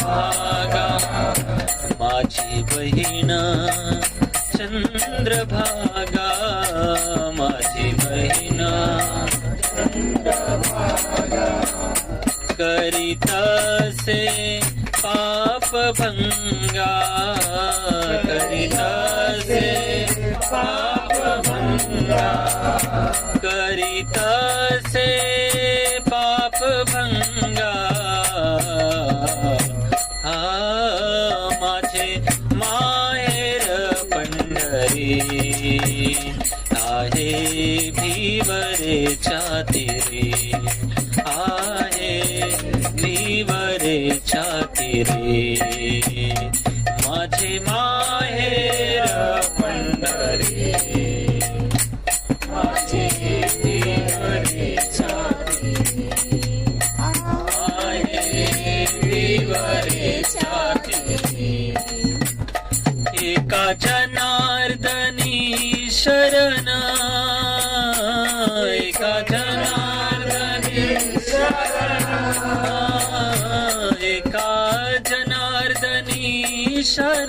चंद्रभागा माझी बहीण चंद्रभागा माझी बहीण करितासे पाप भंगा करितासे पाप भंगा करितासे पाप भंगा माझे माहेर पंढरी आहे भिवरेच्या तीरी आहे भिवरेच्या तीरी माझे माहेर पंढरी माझे भिवरेच्या तीरी आहे भिवरेच्या तीरी एका जनार्दनी शरण एका जनार्दनी शरण एका जनार्दनी शरण